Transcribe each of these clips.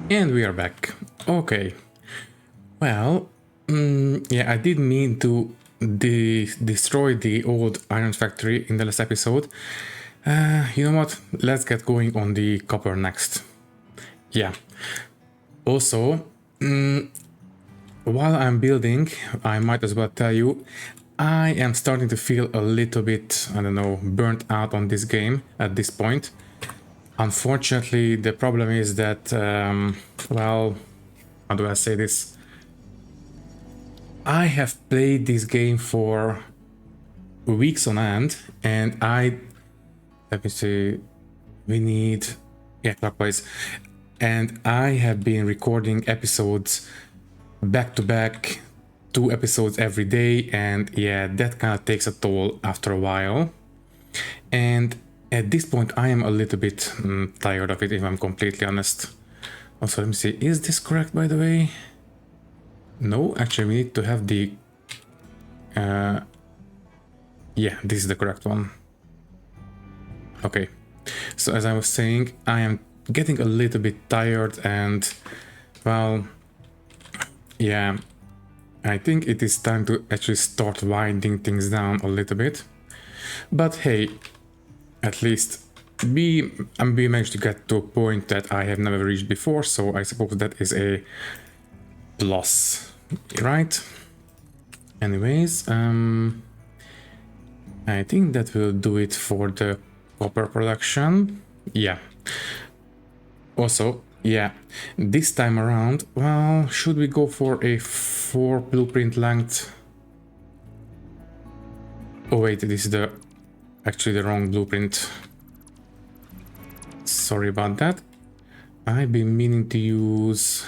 And we are back. Okay. Well, yeah, I did mean to destroy the old iron factory in the last episode. You know what? Let's get going on the copper next. Yeah. Also, while I'm building, I might as well tell you, I am starting to feel a little bit, I don't know, burnt out on this game at this point. Unfortunately, the problem is that, well, how do I say this? I have played this game for weeks on end, and let me see, we need, yeah, clockwise. And I have been recording episodes back to back, 2 episodes every day, and yeah, that kind of takes a toll after a while. And at this point, I am a little bit tired of it, if I'm completely honest. Also, let me see, is this correct, by the way? No, actually, we need to have the... yeah, this is the correct one. Okay, so as I was saying, I am getting a little bit tired and, well, yeah, I think it is time to actually start winding things down a little bit. But hey, at least we managed to get to a point that I have never reached before, so I suppose that is a plus, right? Anyways, I think that will do it for the copper production. Yeah. Also, yeah, this time around, well, should we go for a 4 blueprint length? Oh wait, this is actually the wrong blueprint. Sorry about that. I've been meaning to use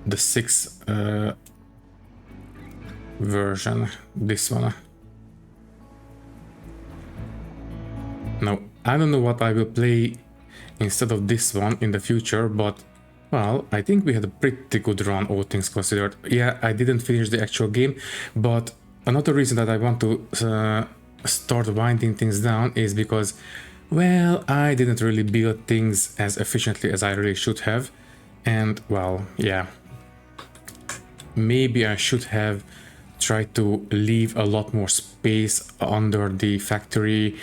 the 6 version, this one. No, I don't know what I will play instead of this one in the future, but well, I think we had a pretty good run, all things considered. Yeah, I didn't finish the actual game, but another reason that I want to start winding things down is because, well, I didn't really build things as efficiently as I really should have. And, well, yeah, maybe I should have tried to leave a lot more space under the factory,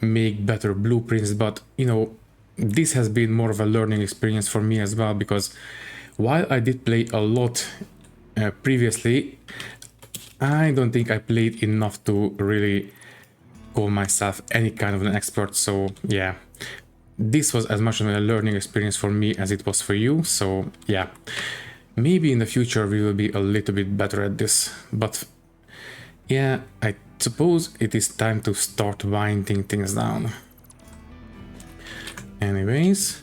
make better blueprints, but you know, this has been more of a learning experience for me as well, because while I did play a lot previously, I don't think I played enough to really call myself any kind of an expert. So yeah, this was as much of a learning experience for me as it was for you. So yeah, maybe in the future we will be a little bit better at this, but yeah, I suppose it is time to start winding things down. Anyways,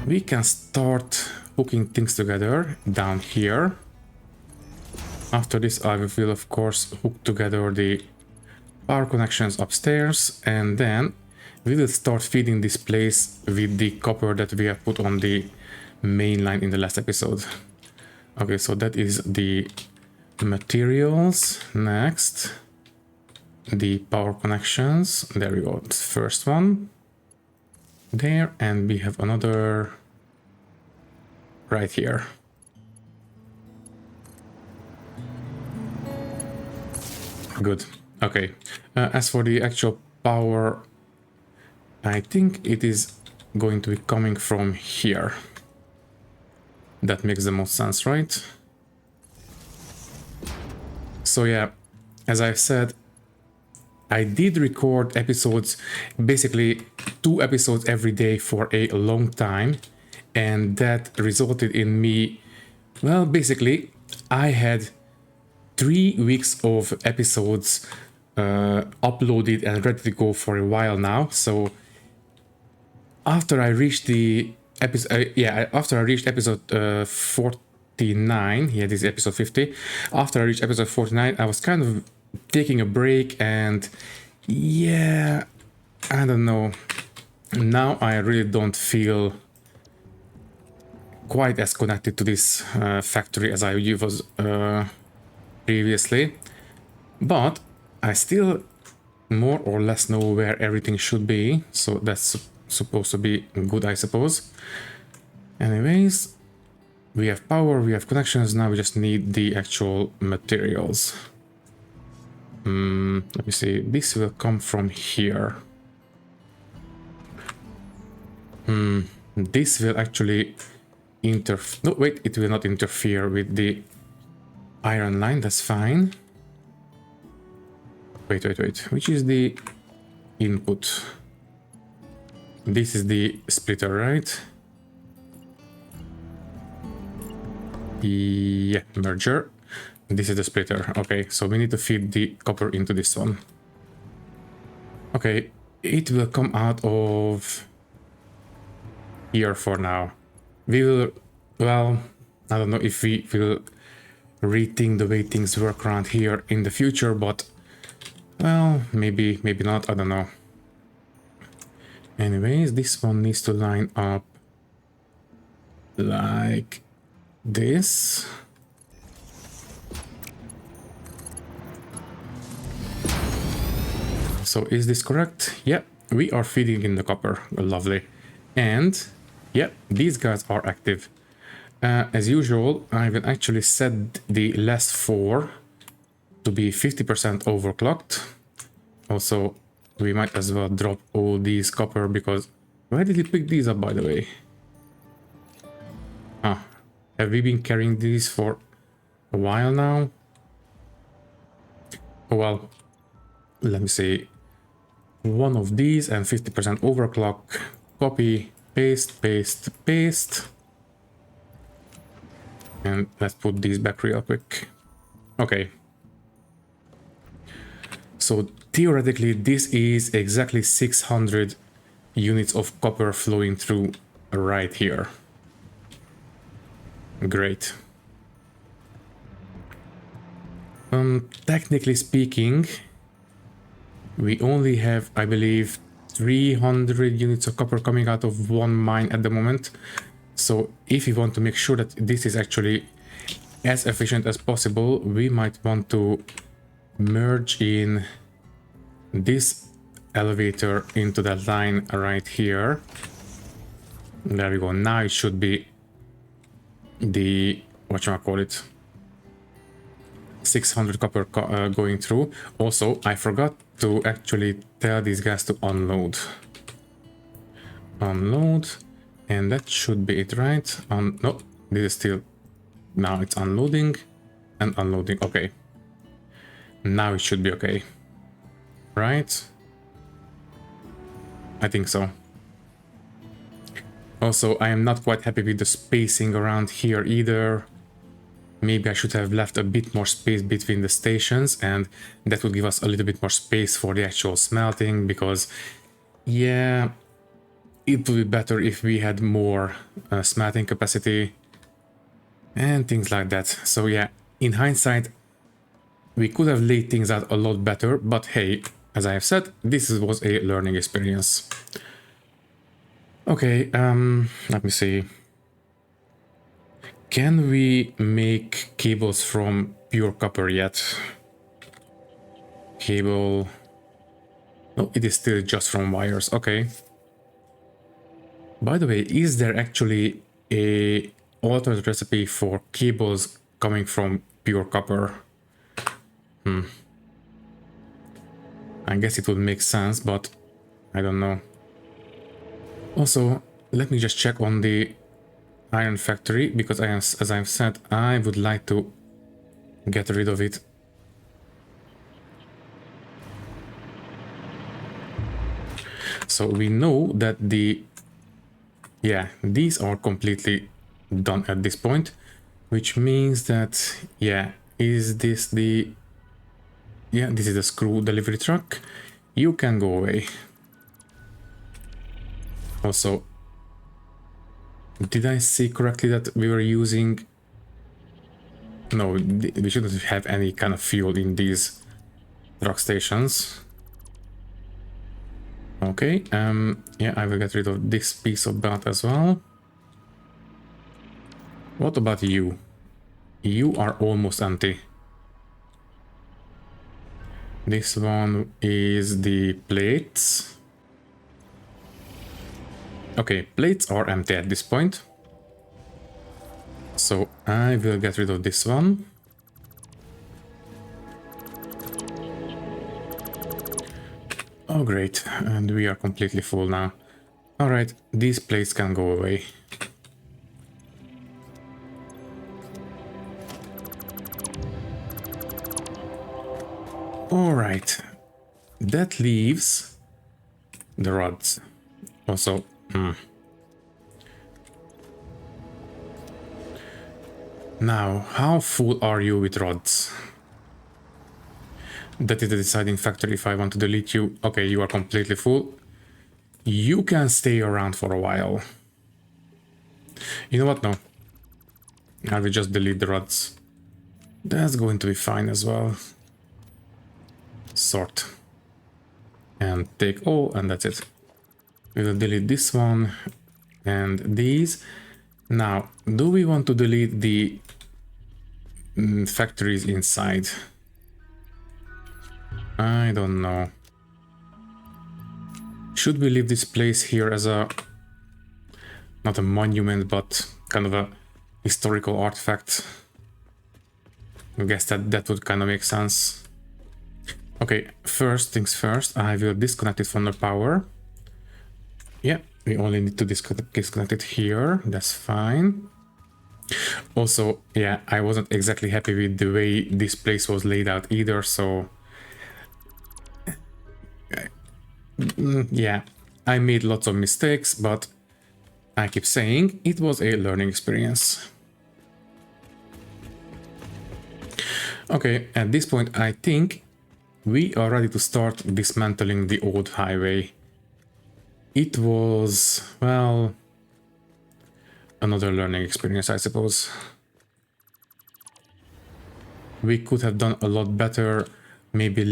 we can start hooking things together down here. After this, I will of course hook together the power connections upstairs, and then we will start feeding this place with the copper that we have put on the main line in the last episode. Okay, so that is the materials. Next, the power connections. There we go. The first one there, and we have another right here. Good. Okay. As for the actual power, I think it is going to be coming from here. That makes the most sense, right? So yeah, as I've said, I did record episodes, basically 2 episodes every day for a long time, and that resulted in me, well, basically I had 3 weeks of episodes uploaded and ready to go for a while now. So after I reached the episode, after I reached episode 49, yeah, this is episode 50. After I reached episode 49, I was kind of taking a break, and yeah, I don't know. Now I really don't feel quite as connected to this factory as I was previously, but I still more or less know where everything should be, so that's supposed to be good, I suppose. Anyways, we have power, we have connections, now we just need the actual materials. Let me see, this will come from here. This will actually no, wait, it will not interfere with the iron line, that's fine. Wait, which is the input? This is the splitter, right? Yeah, merger. This is the splitter. Okay, so we need to feed the copper into this one. Okay, it will come out of here for now. We will, well, I don't know if we will rethink the way things work around here in the future, but well, maybe not, I don't know. Anyways, this one needs to line up like this. So is this correct? Yeah, we are feeding in the copper. Lovely. And yeah, these guys are active. As usual, I will actually set the last 4 to be 50% overclocked. Also, we might as well drop all these copper because... Why did he pick these up, by the way? Have we been carrying these for a while now? Well, let me see. One of these and 50% overclock. Copy, paste, paste, paste. And let's put these back real quick. Okay. So theoretically, this is exactly 600 units of copper flowing through right here. Great. Technically speaking, we only have, I believe, 300 units of copper coming out of one mine at the moment. So if we want to make sure that this is actually as efficient as possible, we might want to merge in this elevator into that line right here. There we go. Now it should be the, whatchamacallit, 600 copper going through. Also, I forgot to actually tell these guys to unload. Unload, and that should be it, right? No, this is still... Now it's unloading and unloading. Okay. Now it should be okay. Right? I think so. Also, I am not quite happy with the spacing around here either. Maybe I should have left a bit more space between the stations, and that would give us a little bit more space for the actual smelting, because, yeah, it would be better if we had more smelting capacity and things like that. So yeah, in hindsight, we could have laid things out a lot better, but hey, as I have said, this was a learning experience. Okay, let me see. Can we make cables from pure copper yet? Cable... No, it is still just from wires, okay. By the way, is there actually a alternate recipe for cables coming from pure copper? I guess it would make sense, but I don't know. Also, let me just check on the iron factory, because as I've said, I would like to get rid of it. So we know that yeah, these are completely done at this point, which means that, yeah, is this the... Yeah, this is the screw delivery truck. You can go away. Also, did I see correctly that we were using... No, we shouldn't have any kind of fuel in these truck stations. Okay, yeah, I will get rid of this piece of belt as well. What about you? You are almost empty. This one is the plates. Okay, plates are empty at this point. So I will get rid of this one. Oh great, and we are completely full now. Alright, these plates can go away. Alright, that leaves the rods. Also, now, how full are you with rods? That is the deciding factor if I want to delete you. Okay, you are completely full. You can stay around for a while. You know what? No. I will just delete the rods. That's going to be fine as well. Sort. And take all, and that's it. We will delete this one and these. Now, do we want to delete the factories inside? I don't know. Should we leave this place here as a, not a monument, but kind of a historical artifact? I guess that would kind of make sense. Okay, first things first, I will disconnect it from the power. Yeah, we only need to disconnect it here, that's fine. Also, yeah, I wasn't exactly happy with the way this place was laid out either, so... yeah, I made lots of mistakes, but I keep saying it was a learning experience. Okay, at this point I think we are ready to start dismantling the old highway. It was, well, another learning experience, I suppose. We could have done a lot better, maybe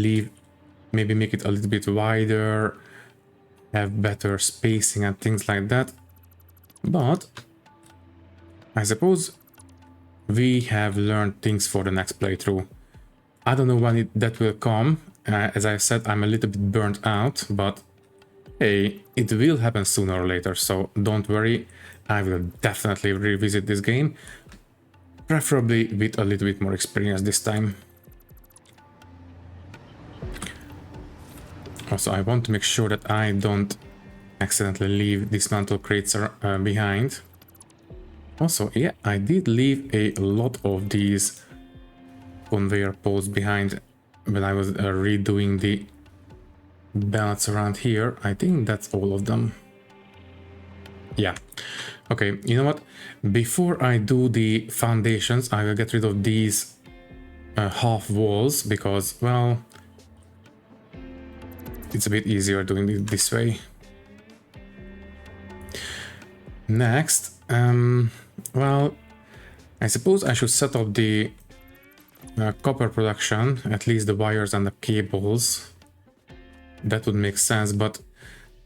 make it a little bit wider, have better spacing and things like that. But I suppose we have learned things for the next playthrough. I don't know when that will come. As I said, I'm a little bit burnt out, but hey, it will happen sooner or later, so don't worry. I will definitely revisit this game, preferably with a little bit more experience this time. Also, I want to make sure that I don't accidentally leave dismantled crates behind. Also, yeah, I did leave a lot of these conveyor poles behind when I was redoing the belts around here. I think that's all of them. Yeah. Okay, you know what? Before I do the foundations, I will get rid of these half walls because, well, it's a bit easier doing it this way. Next, well, I suppose I should set up the copper production, at least the wires and the cables. That would make sense, but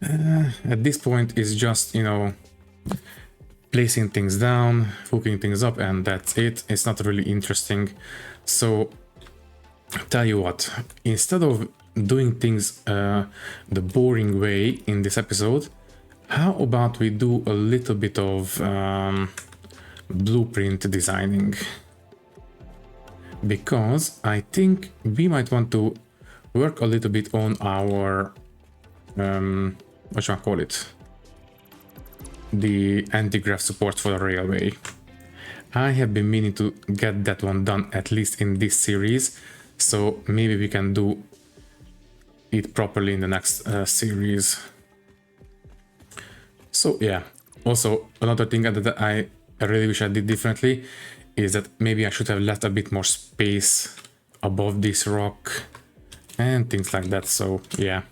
at this point it's just, you know, placing things down, hooking things up, and that's it. It's not really interesting. So, tell you what, instead of doing things the boring way in this episode, how about we do a little bit of blueprint designing? Because I think we might want to work a little bit on our, what should I call it? The anti-grav support for the railway. I have been meaning to get that one done at least in this series, so maybe we can do it properly in the next series. So yeah, also another thing that I really wish I did differently is that maybe I should have left a bit more space above this rock and things like that. So yeah,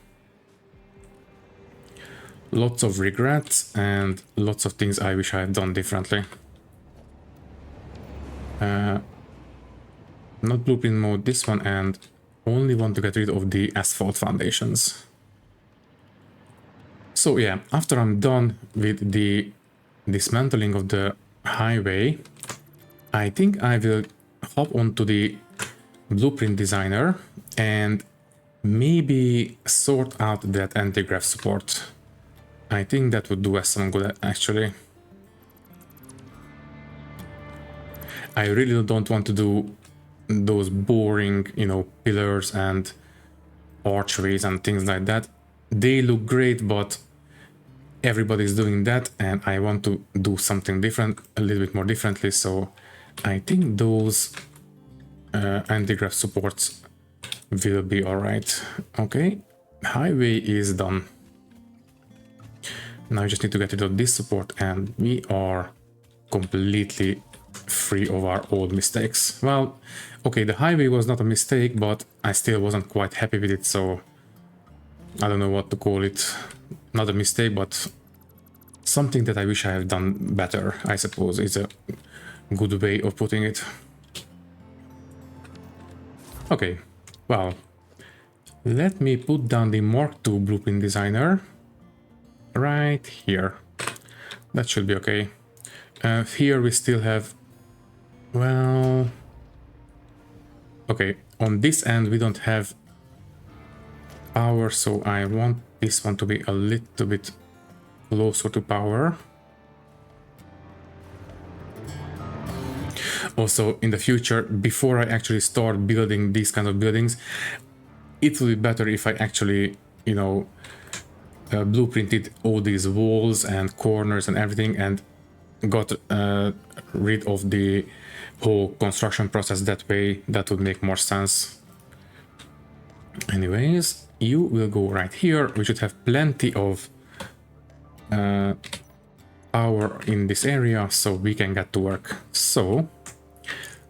lots of regrets and lots of things I wish I had done differently. Not blueprint mode, this one, and only want to get rid of the asphalt foundations. So yeah, after I'm done with the dismantling of the highway, I think I will hop onto the blueprint designer and maybe sort out that anti-grav support. I think that would do us some good, actually. I really don't want to do those boring, you know, pillars and archways and things like that. They look great, but everybody's doing that, and I want to do something different, a little bit more differently. So I think those anti-grav supports will be all right. Okay, highway is done. Now I just need to get rid of this support, and we are completely free of our old mistakes. Well, okay, the highway was not a mistake, but I still wasn't quite happy with it, so I don't know what to call it. Not a mistake, but something that I wish I have done better, I suppose, is a good way of putting it. Okay, well, let me put down the Mark II Blueprint Designer right here. That should be okay. Here we still have, well, okay, on this end we don't have power, so I want this one to be a little bit closer to power. Also, in the future, before I actually start building these kind of buildings, it will be better if I actually, you know, blueprinted all these walls and corners and everything, and got rid of the whole construction process. That way, that would make more sense. Anyways, you will go right here. We should have plenty of power in this area, so we can get to work. So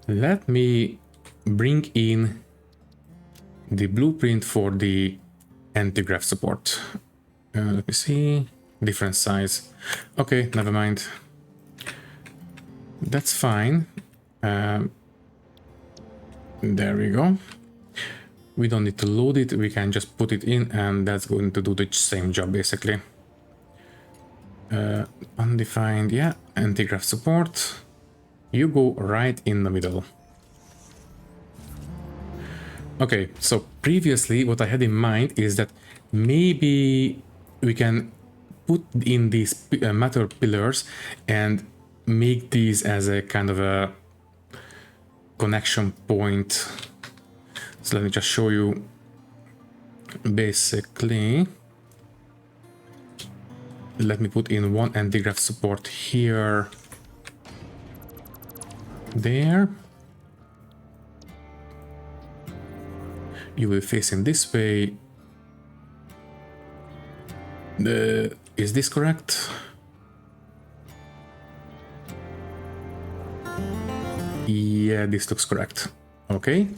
let me bring in the blueprint for the anti-grav support. Let me see, different size. Okay, never mind. That's fine. There we go. We don't need to load it, we can just put it in, and that's going to do the same job basically. Undefined, yeah, anti-grav support. You go right in the middle. Okay, so previously what I had in mind is that maybe we can put in these metal pillars and make these as a kind of a connection point. So let me just show you. Basically, let me put in one anti-grav support here, there. You will face in this way. Is this correct? Yeah, this looks correct. Okay.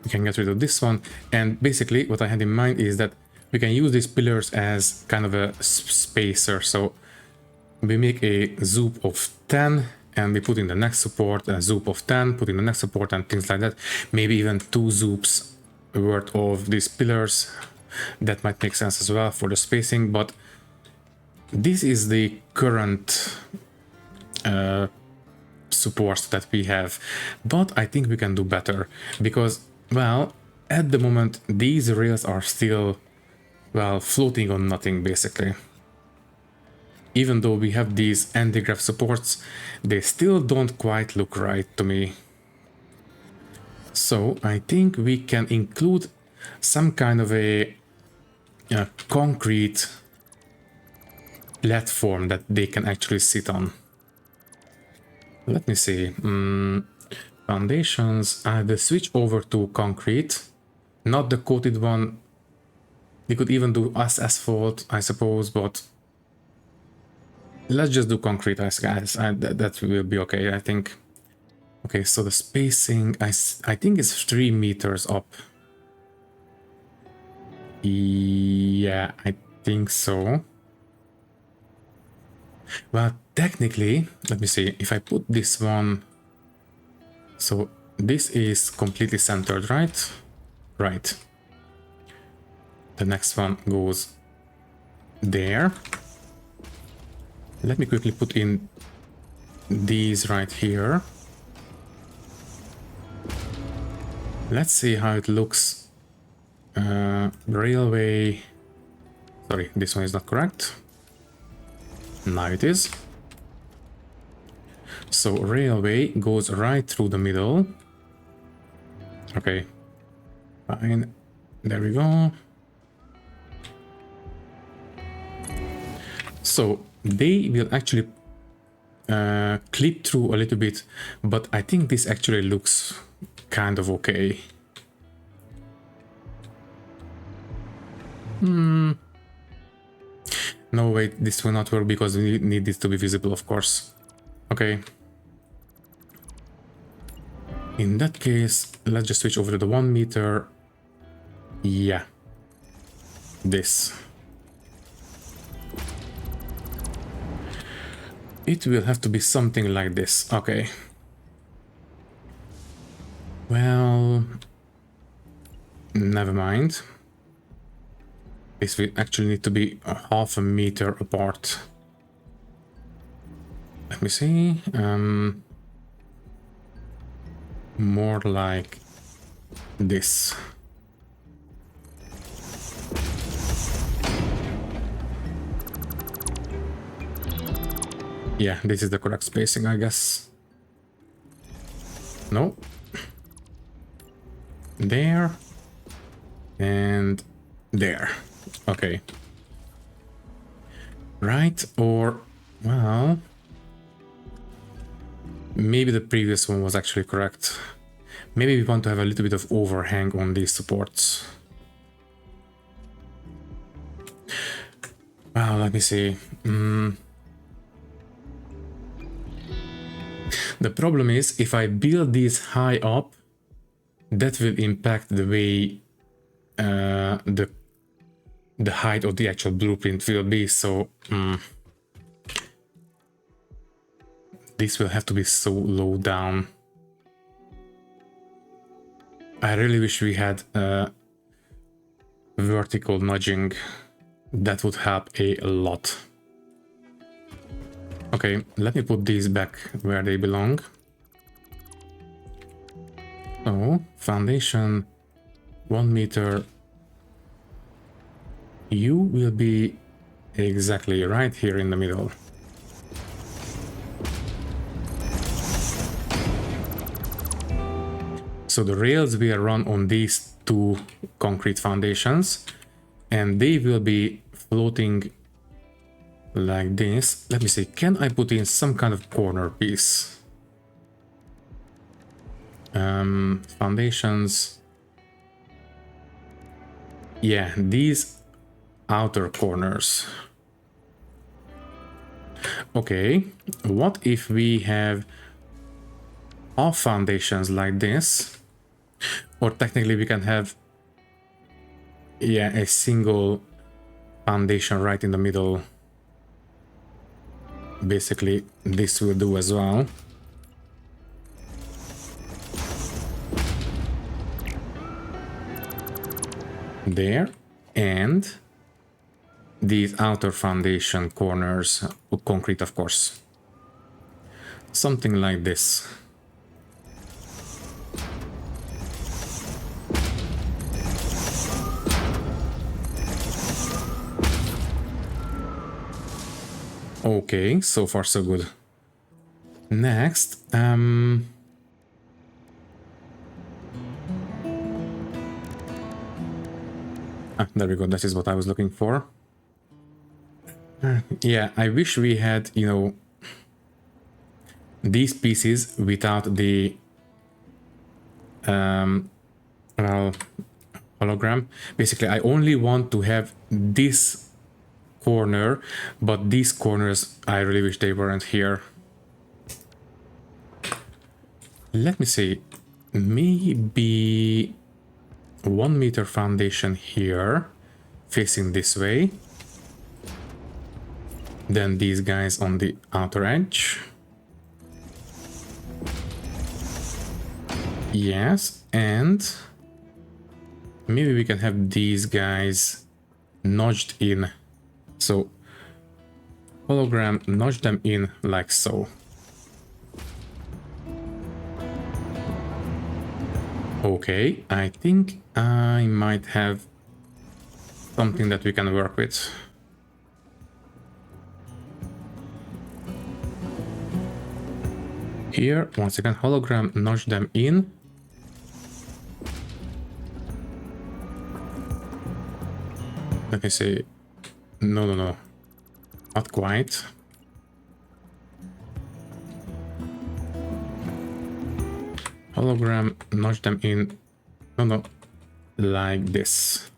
We can get rid of this one. And basically what I had in mind is that we can use these pillars as kind of a spacer. So we make a zoop of 10 and we put in the next support, a zoop of 10, put in the next support and things like that. Maybe even 2 zoops worth of these pillars. That might make sense as well for the spacing, but this is the current supports that we have. But I think we can do better because, well, at the moment these rails are still, well, floating on nothing basically. Even though we have these anti-grav supports, they still don't quite look right to me. So I think we can include some kind of a concrete platform that they can actually sit on. Let me see. Foundations. I will switch over to concrete, not the coated one. We could even do asphalt, I suppose, but let's just do concrete, guys. That will be okay, I think. Okay, so the spacing, I think it's 3 meters up. Yeah, I think so. Well, technically, let me see, if I put this one, so this is completely centered, right? Right. The next one goes there. Let me quickly put in these right here. Let's see how it looks Railway. Sorry, this one is not correct. Now it is. So railway goes right through the middle. Okay, fine. There we go. So they will actually clip through a little bit, but I think this actually looks kind of okay. No, wait, this will not work because we need this to be visible, of course. Okay. In that case, let's just switch over to the 1 meter. Yeah. This. It will have to be something like this. Okay. Well, never mind. This will actually need to be a half a meter apart. Let me see. More like this. Yeah, this is the correct spacing, I guess. No. There. And there. Okay. Right, or, well, maybe the previous one was actually correct. Maybe we want to have a little bit of overhang on these supports. Well, let me see. The problem is, if I build these high up, that will impact the way the height of the actual blueprint will be. So this will have to be so low down. I really wish we had vertical nudging. That would help a lot. Okay, let me put these back where they belong. So, foundation, 1 meter. You will be exactly right here in the middle. So the rails will run on these 2 concrete foundations, and they will be floating like this. Let me see, can I put in some kind of corner piece? Foundations. Yeah, these outer corners. Okay, what if we have half foundations like this? Or technically we can have, yeah, a single foundation right in the middle. Basically, this will do as well. There, and these outer foundation corners, concrete of course. Something like this. Okay, so far so good. Next, there we go, that is what I was looking for. Yeah, I wish we had, you know, these pieces without the well, hologram. Basically, I only want to have this corner, but these corners, I really wish they weren't here. Let me see, maybe 1 meter foundation here, facing this way. Then these guys on the outer edge. Yes, and maybe we can have these guys nudged in. So, hologram, nudge them in like so. Okay, I think I might have something that we can work with. Here, once again, hologram, notch them in. Let me see. No. Not quite. Hologram, notch them in. No. Like this.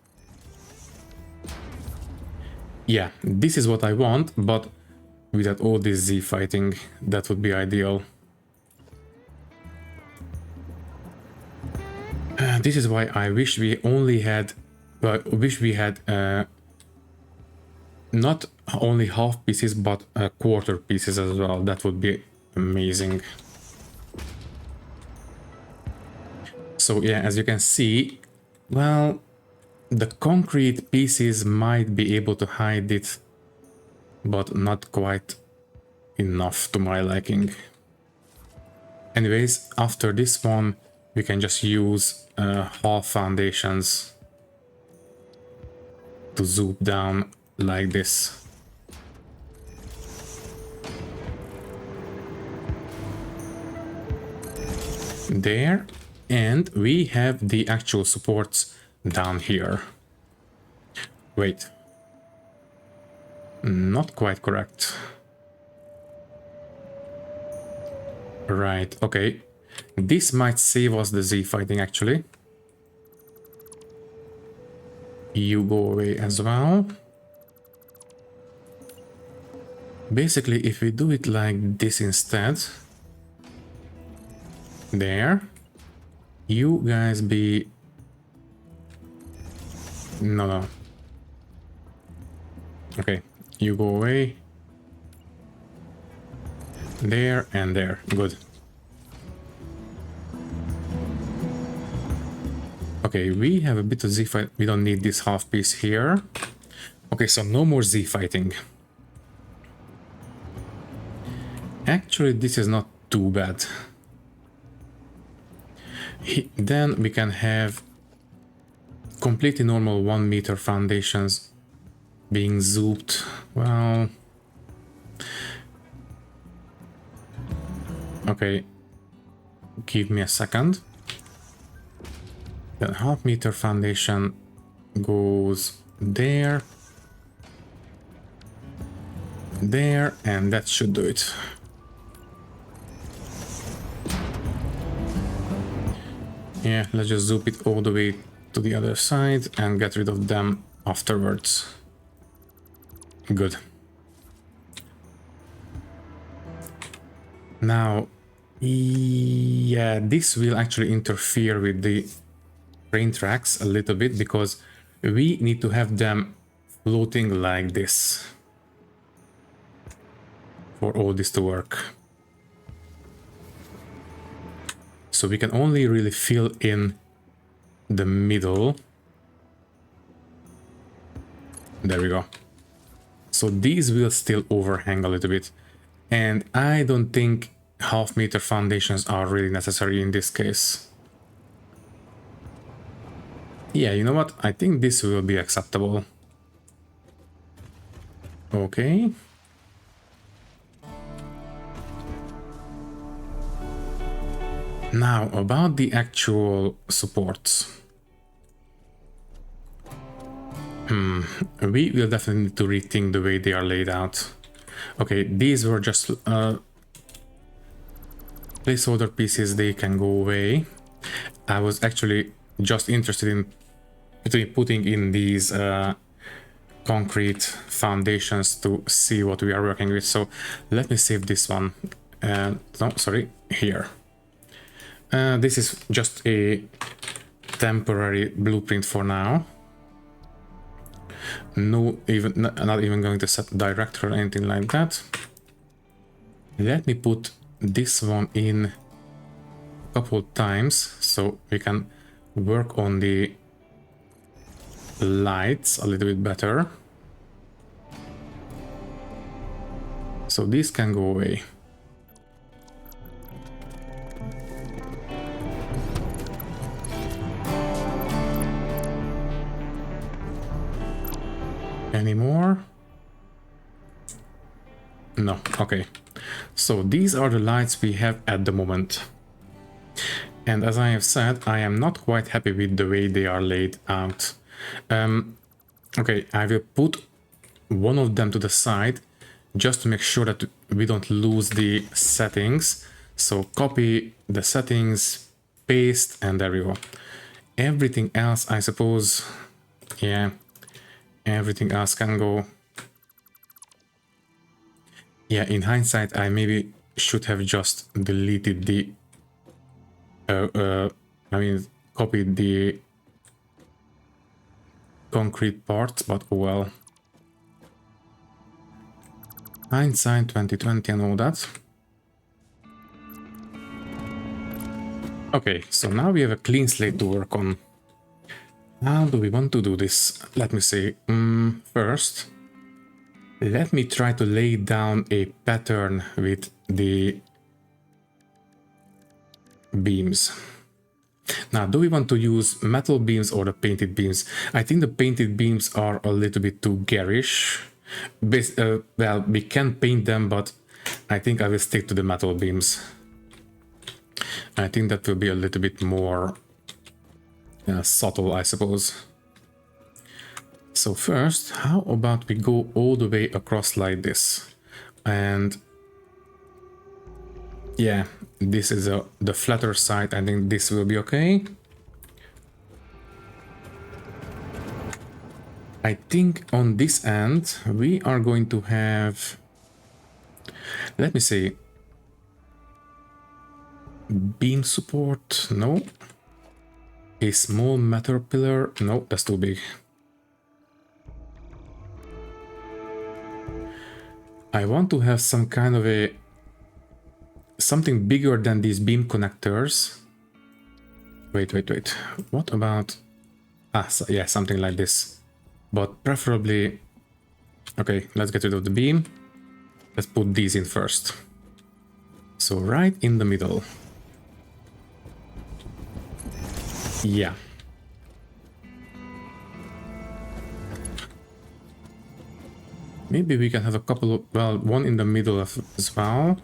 Yeah, this is what I want, but without all this Z fighting, that would be ideal. This is why I wish we only had, not only half pieces, but quarter pieces as well. That would be amazing. So yeah, as you can see, well, the concrete pieces might be able to hide it, but not quite enough to my liking. Anyways, after this one, we can just use half foundations to zoom down like this. There, and we have the actual supports down here. Wait, not quite correct. Right, okay. This might save us the Z fighting actually. You go away as well. Basically, if we do it like this instead, there, you guys be... No. Okay, you go away. There and there, good. Okay, we have a bit of Z fight. We don't need this half piece here. Okay, so no more Z fighting. Actually, this is not too bad. Then we can have completely normal 1 meter foundations being zooped. Well, okay, give me a second. Then half meter foundation goes there, there, and that should do it. Yeah, let's just zoom it all the way to the other side and get rid of them afterwards. Good. Now, yeah, this will actually interfere with the train tracks a little bit because we need to have them floating like this for all this to work. So we can only really fill in the middle. There we go. So these will still overhang a little bit. And I don't think half meter foundations are really necessary in this case. Yeah, you know what? I think this will be acceptable. Okay. Now, about the actual supports. We will definitely need to rethink the way they are laid out. Okay, these were just placeholder pieces, they can go away. I was actually just interested in putting in these concrete foundations to see what we are working with. So let me save this one. No, sorry, here. This is just a temporary blueprint for now. No, not even going to set director or anything like that. Let me put this one in a couple times so we can work on the lights a little bit better. So these can go away. Any more? No, okay. So these are the lights we have at the moment. And as I have said, I am not quite happy with the way they are laid out. Okay, I will put one of them to the side just to make sure that we don't lose the settings. So copy the settings, paste, and there we go. Everything else, I suppose, yeah, everything else can go. Yeah, in hindsight, I maybe should have just deleted the, I mean, copied the concrete parts, but oh well. Hindsight 2020 and all that. Okay, so now we have a clean slate to work on. How do we want to do this? Let me see. First, let me try to lay down a pattern with the beams. Now, do we want to use metal beams or the painted beams? I think the painted beams are a little bit too garish. Well, we can paint them, but I think I will stick to the metal beams. I think that will be a little bit more subtle, I suppose. So first, how about we go all the way across like this? And yeah, this is the flatter side. I think this will be okay. I think on this end, we are going to have, let me see, beam support, no. A small metal pillar, no, that's too big. I want to have some kind of a, something bigger than these beam connectors. Wait, what about, so yeah, something like this. But preferably, okay, let's get rid of the beam. Let's put these in first. So right in the middle. Yeah. Maybe we can have a couple of, well, one in the middle as well.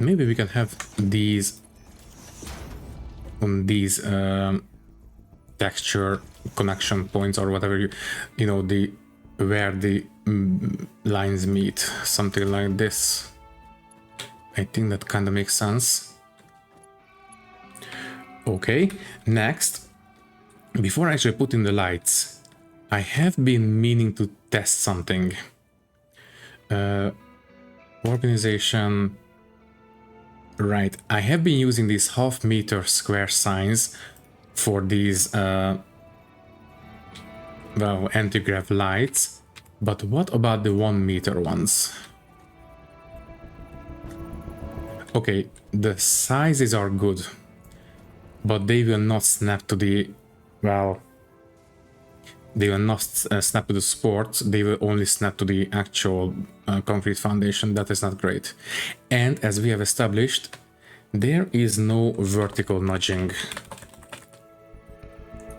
Maybe we can have these on these texture connection points or whatever you know, the where the lines meet, something like this. I think that kind of makes sense. Okay, next, before I actually put in the lights, I have been meaning to test something. Organization. Right, I have been using these half-meter square signs for these, well, anti-grav lights. But what about the 1 meter ones? Okay, the sizes are good, but they will not snap to the, well, they will not snap to the supports, they will only snap to the actual concrete foundation. That is not great. And as we have established, there is no vertical nudging.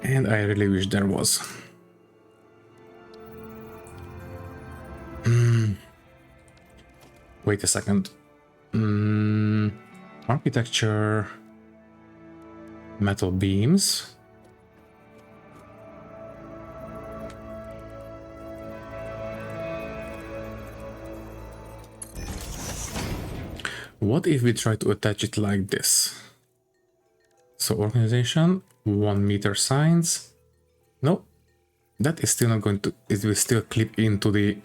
And I really wish there was. Wait a second. Architecture, metal beams. What if we try to attach it like this? So organization, 1 meter signs. No, that is still not going to, it will still clip into the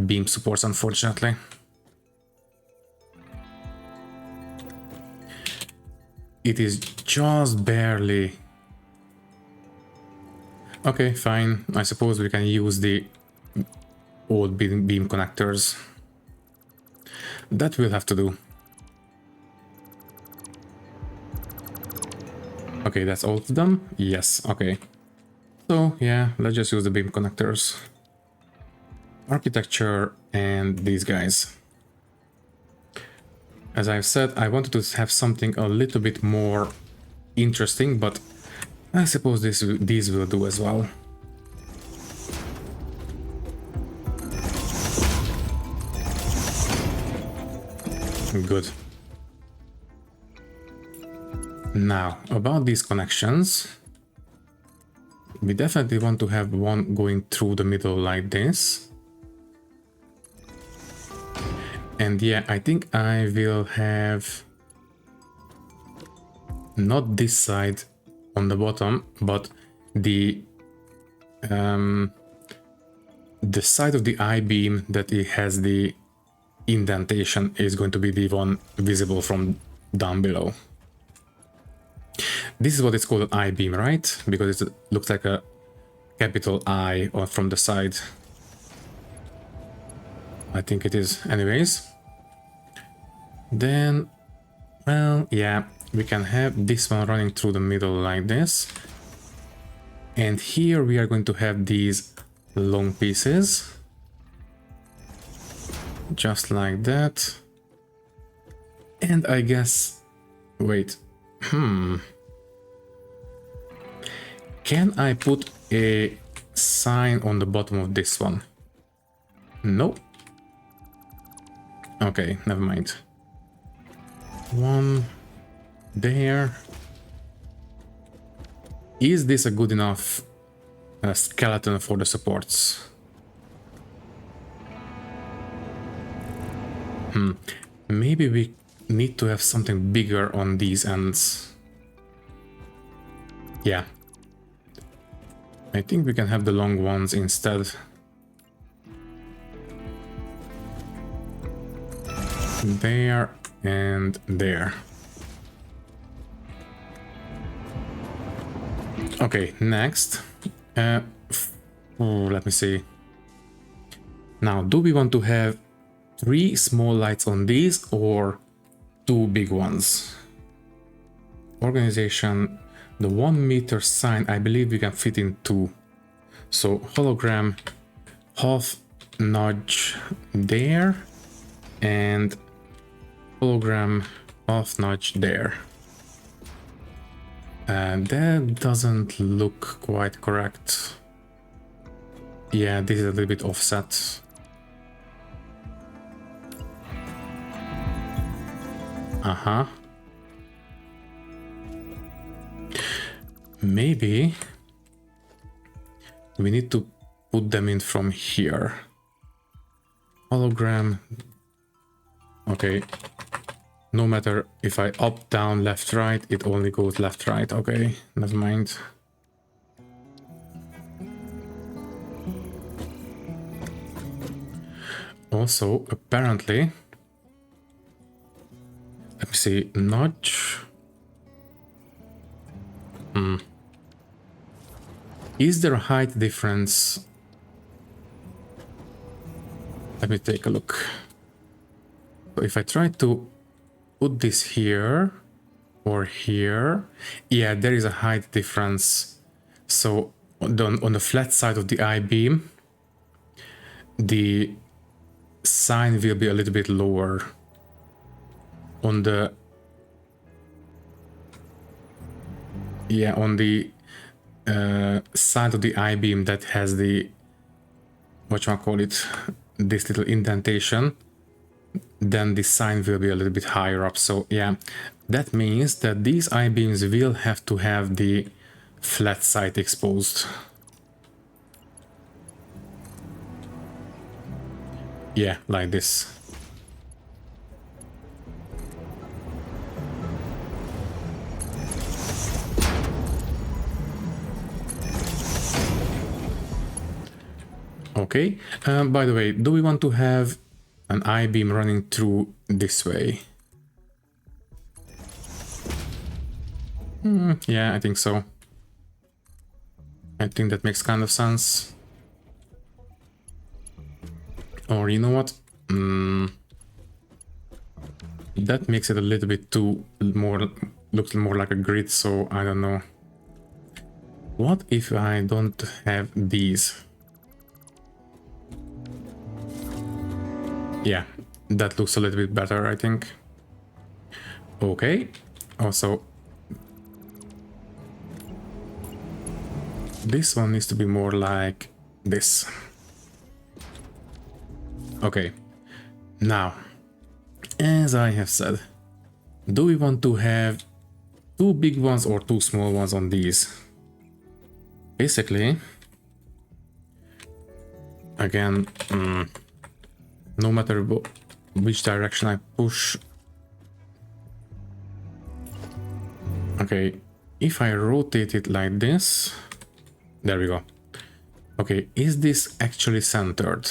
beam supports, unfortunately. It is just barely. Okay, fine. I suppose we can use the old beam connectors. That will have to do. Okay, that's all of them? Yes, okay. So, yeah, let's just use the beam connectors. Architecture and these guys. As I've said, I wanted to have something a little bit more interesting, but I suppose these will do as well. Good. Now, about these connections, we definitely want to have one going through the middle like this. And yeah, I think I will have not this side on the bottom, but the side of the I-beam that it has the indentation is going to be the one visible from down below. This is what it's called, an I-beam, right? Because it looks like a capital I from the side. I think it is. Anyways. Then, well, yeah, we can have this one running through the middle like this. And here we are going to have these long pieces. Just like that. And I guess... Wait. Can I put a sign on the bottom of this one? No. Okay, never mind. One there. Is this a good enough skeleton for the supports? Maybe we need to have something bigger on these ends. Yeah. I think we can have the long ones instead. There and there. Okay, next. Let me see. Now, do we want to have 3 small lights on these or 2 big ones? Organization, the 1 meter sign, I believe we can fit in 2. So hologram, half nudge there, and hologram, half nudge there. And that doesn't look quite correct. Yeah, this is a little bit offset. Maybe we need to put them in from here. Hologram. Okay. No matter if I up, down, left, right, it only goes left, right. Okay, never mind. Also, apparently, let me see, nudge. Is there a height difference? Let me take a look. So if I try to put this here or here, yeah, there is a height difference. So on the flat side of the I-beam, the sign will be a little bit lower. On the side of the I-beam that has the, this little indentation, then the sign will be a little bit higher up. So yeah, that means that these I-beams will have to have the flat side exposed. Yeah, like this. Okay, by the way, do we want to have an I-beam running through this way? Yeah, I think so. I think that makes kind of sense. Or you know what? That makes it a little bit looks more like a grid, so I don't know. What if I don't have these? Yeah, that looks a little bit better, I think. Okay, also this one needs to be more like this. Okay, now, as as I have said, do we want to have two big ones or two small ones on these? Basically, again, no matter which direction I push. Okay, if I rotate it like this, there we go. Okay, is this actually centered?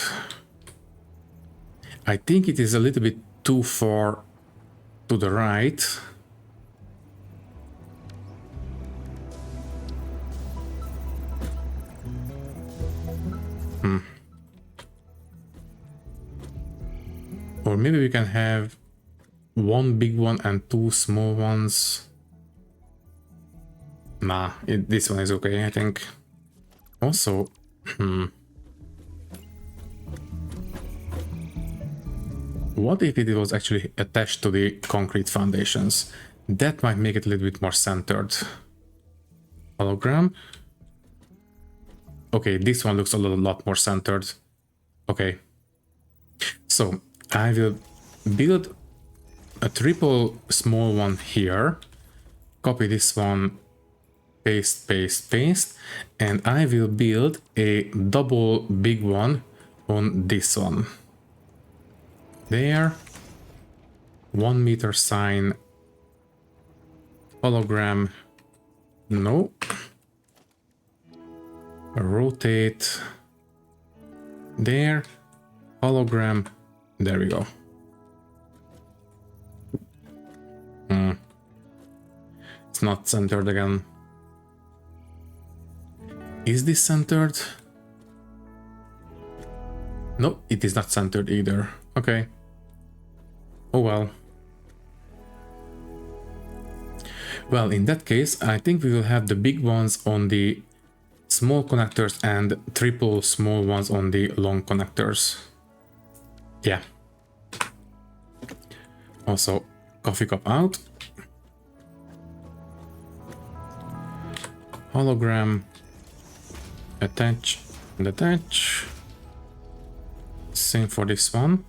I think it is a little bit too far to the right. Or maybe we can have one big one and two small ones. Nah, this one is okay, I think. Also, what if it was actually attached to the concrete foundations? That might make it a little bit more centered. Hologram. Okay, this one looks a lot more centered. Okay. So I will build a triple small one here. Copy this one. Paste, paste, paste. And I will build a double big one on this one. There. 1 meter sign. Hologram. No. Rotate. There. Hologram. There we go. It's not centered again. Is this centered? No, it is not centered either. Okay. Oh well. Well, in that case, I think we will have the big ones on the small connectors and triple small ones on the long connectors. Yeah. Also, coffee cup out. Hologram. Attach and attach. Same for this one.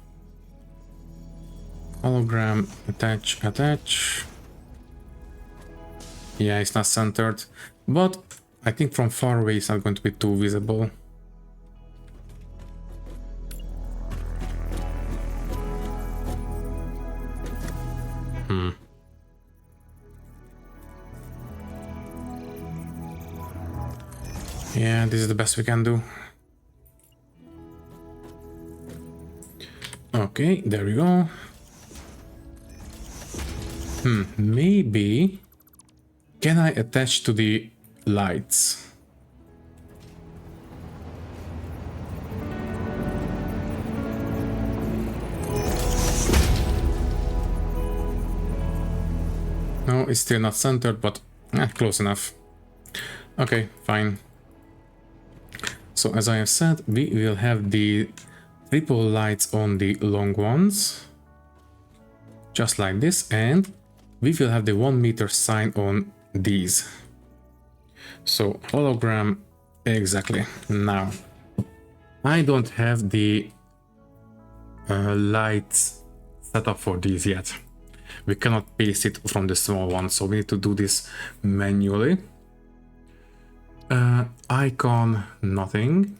Hologram. Attach, attach. Yeah, it's not centered, but I think from far away it's not going to be too visible. Yeah, this is the best we can do. Okay, there we go. Maybe... Can I attach to the lights? No, it's still not centered, but close enough. Okay, fine. So as I have said, we will have the triple lights on the long ones, just like this, and we will have the 1 meter sign on these. So hologram, exactly. Now I don't have the lights set up for these yet. We cannot paste it from the small one, so we need to do this manually. Icon, nothing.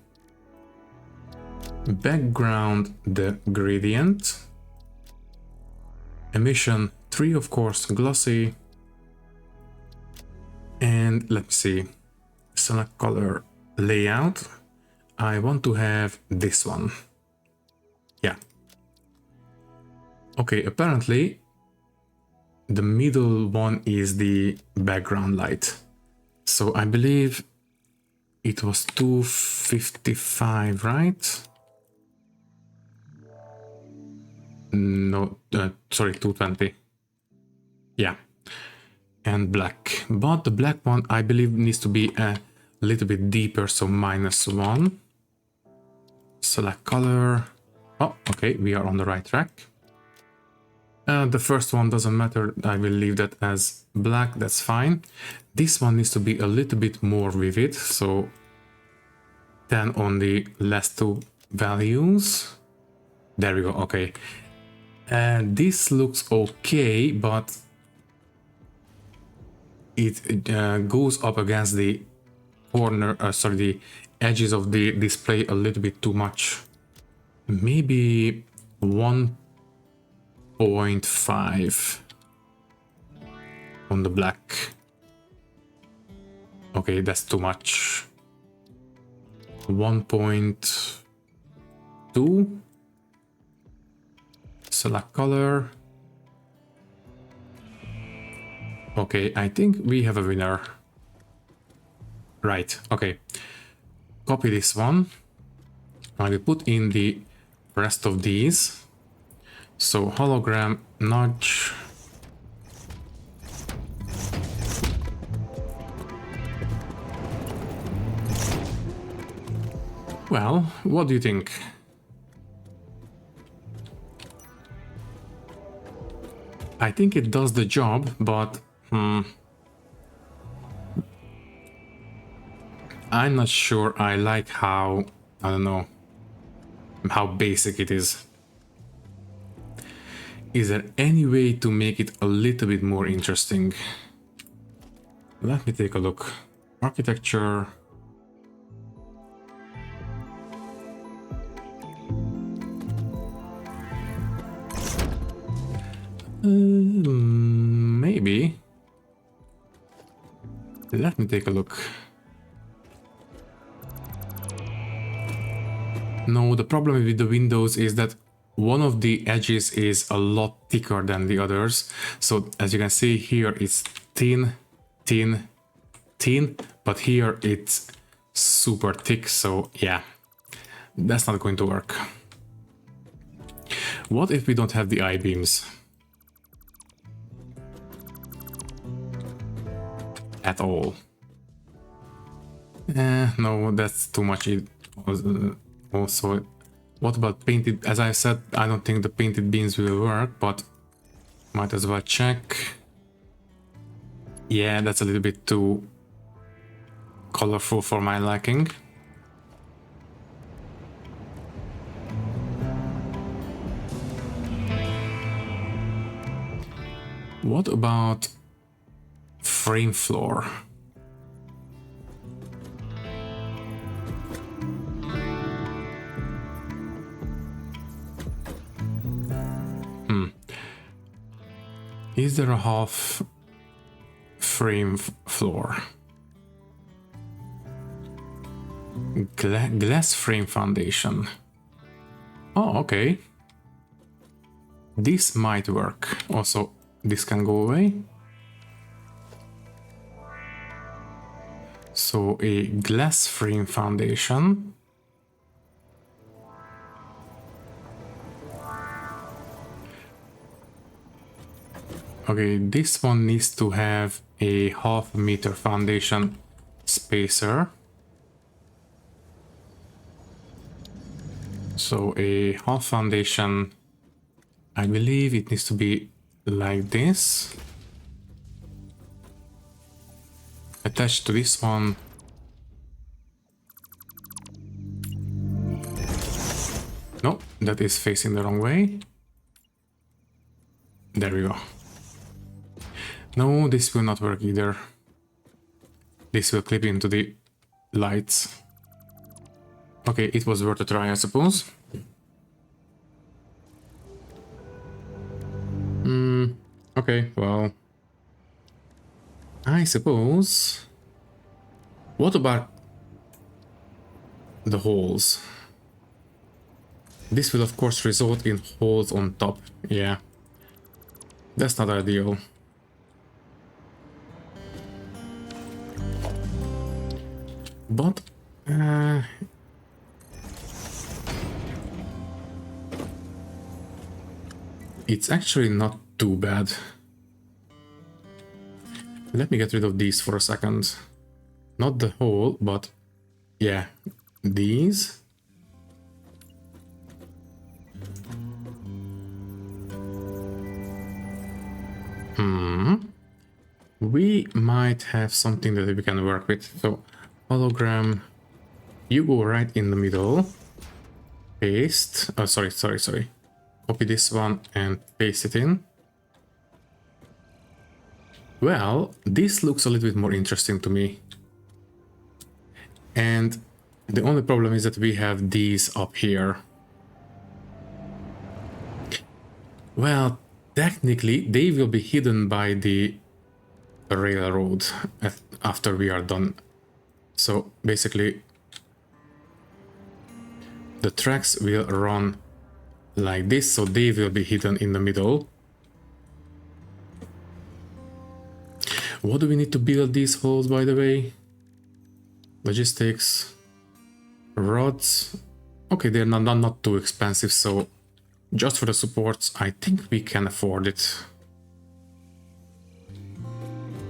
Background, the gradient. Emission 3, of course, glossy. And let me see, select color, layout. I want to have this one. Yeah. Okay, apparently the middle one is the background light. So I believe it was 255, right? No, sorry, 220. Yeah. And black, but the black one I believe needs to be a little bit deeper, so -1. Select color. Oh, okay, we are on the right track. The first one doesn't matter, I will leave that as black, that's fine. This one needs to be a little bit more vivid, so 10 on the last two values. There we go, okay. And this looks okay, but it goes up against the corner, sorry, the edges of the display a little bit too much. Maybe 1.5 on the black. Okay, that's too much. 1.2. Select color. Okay, I think we have a winner. Right, okay. Copy this one. I will put in the rest of these. So hologram, nudge. Well, what do you think? I think it does the job, but I'm not sure I like how, I don't know, how basic it is. Is there any way to make it a little bit more interesting? Let me take a look. Architecture. Maybe. Let me take a look. No, the problem with the windows is that one of the edges is a lot thicker than the others. So as you can see here, it's thin, thin, thin, but here it's super thick. So yeah, that's not going to work. What if we don't have the I-beams at all? No, that's too much. Also, what about painted? As I said, I don't think the painted beams will work, but might as well check. Yeah, that's a little bit too colorful for my liking. What about frame floor? Is there a half frame floor? Glass frame foundation. Oh, okay. This might work. Also, this can go away. So a glass frame foundation. Okay, this one needs to have a half-meter foundation spacer. So a half foundation, I believe it needs to be like this. Attached to this one. No, that is facing the wrong way. There we go. No, this will not work either. This will clip into the lights. Okay, it was worth a try, I suppose. Okay, well, I suppose. What about the holes? This will of course result in holes on top. Yeah, that's not ideal. But it's actually not too bad. Let me get rid of these for a second. Not the whole, but yeah, these. We might have something that we can work with. So hologram, you go right in the middle. Paste. Oh, sorry. Copy this one and paste it in. Well, this looks a little bit more interesting to me. And the only problem is that we have these up here. Well, technically, they will be hidden by the railroad after we are done. So basically, the tracks will run like this, so they will be hidden in the middle. What do we need to build these holes, by the way? Logistics, rods. Okay, they're not too expensive, so just for the supports, I think we can afford it.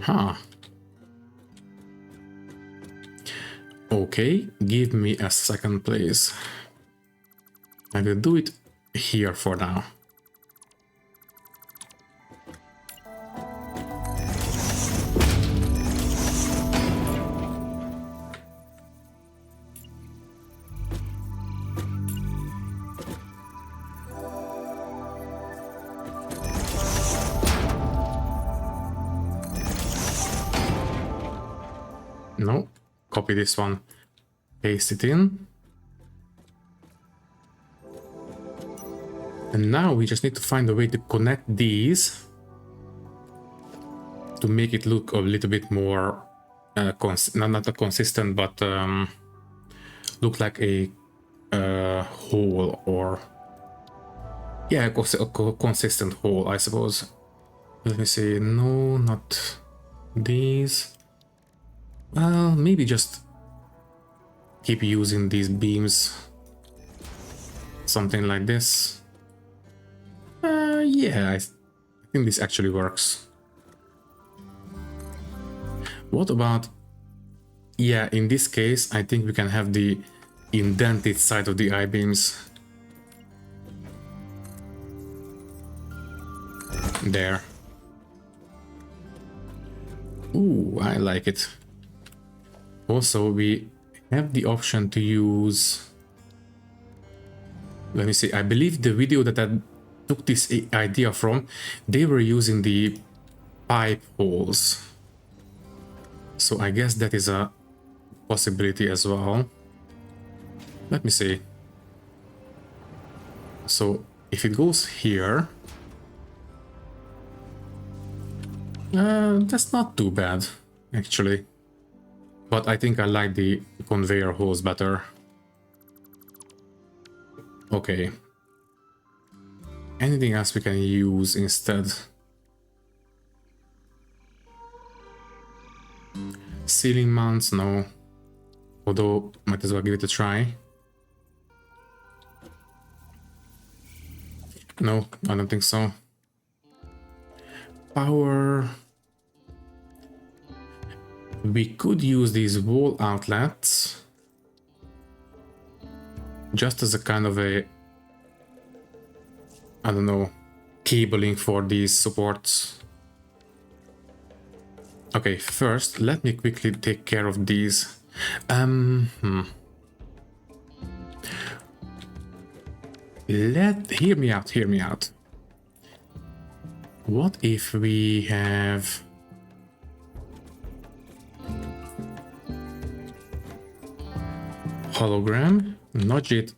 Huh. Okay, give me a second, please. I will do it here for now. No, copy this one, paste it in. And now we just need to find a way to connect these to make it look a little bit more not a consistent, but look like a hole, or yeah, a consistent hole, I suppose. Let me see. No, not these. Well, maybe just keep using these beams. Something like this. Yeah, I think this actually works. What about... Yeah, in this case, I think we can have the indented side of the I-beams. There. Ooh, I like it. Also, we have the option to use... Let me see, I believe the video that I took this idea from, they were using the pipe holes. So I guess that is a possibility as well. Let me see. So if it goes here... that's not too bad, actually. But I think I like the conveyor holes better. Okay. Anything else we can use instead? Ceiling mounts, no. Although, might as well give it a try. No, I don't think so. Power... We could use these wall outlets just as a kind of a, I don't know, cabling for these supports. Okay, first let me quickly take care of these. Hear me out. What if we have... hologram, nudge it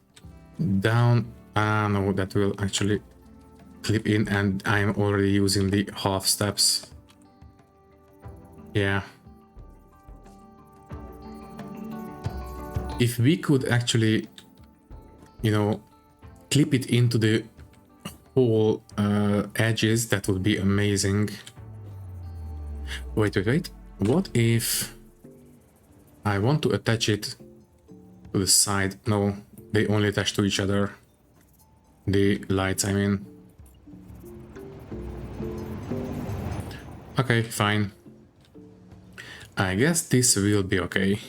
down. No, that will actually clip in, and I'm already using the half steps. Yeah. If we could actually, you know, clip it into the whole edges, that would be amazing. Wait. What if I want to attach it to the side? No, they only attach to each other. The lights, I mean. Okay, fine. I guess this will be okay.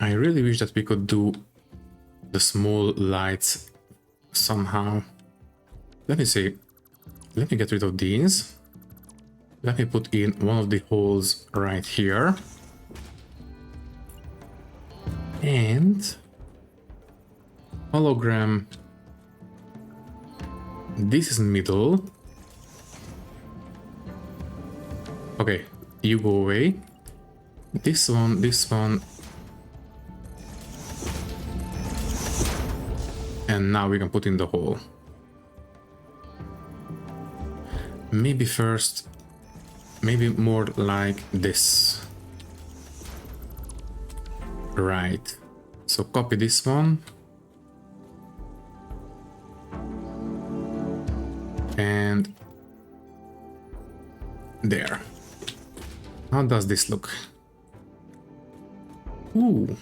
I really wish that we could do the small lights somehow. Let me see. Let me get rid of these. Let me put in one of the holes right here. And hologram. This is middle. Okay, you go away. This one, this one. And now we can put in the hole. Maybe first, maybe more like this. Right. So copy this one. And there. How does this look? Ooh.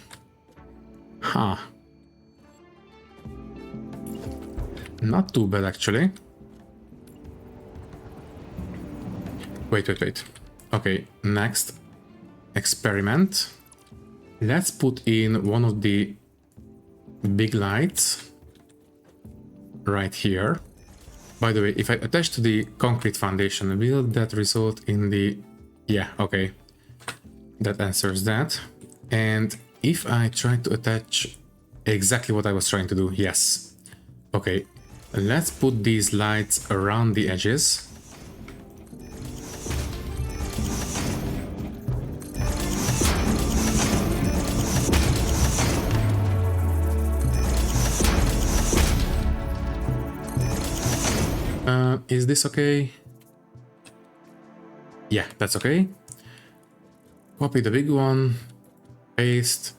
Huh. Not too bad, actually. Wait. Okay, next experiment. Let's put in one of the big lights right here. By the way, if I attach to the concrete foundation, will that result in the... Yeah, okay. That answers that. And if I try to attach exactly what I was trying to do, yes. Okay, let's put these lights around the edges. Is this okay? Yeah, that's okay. Copy the big one, paste,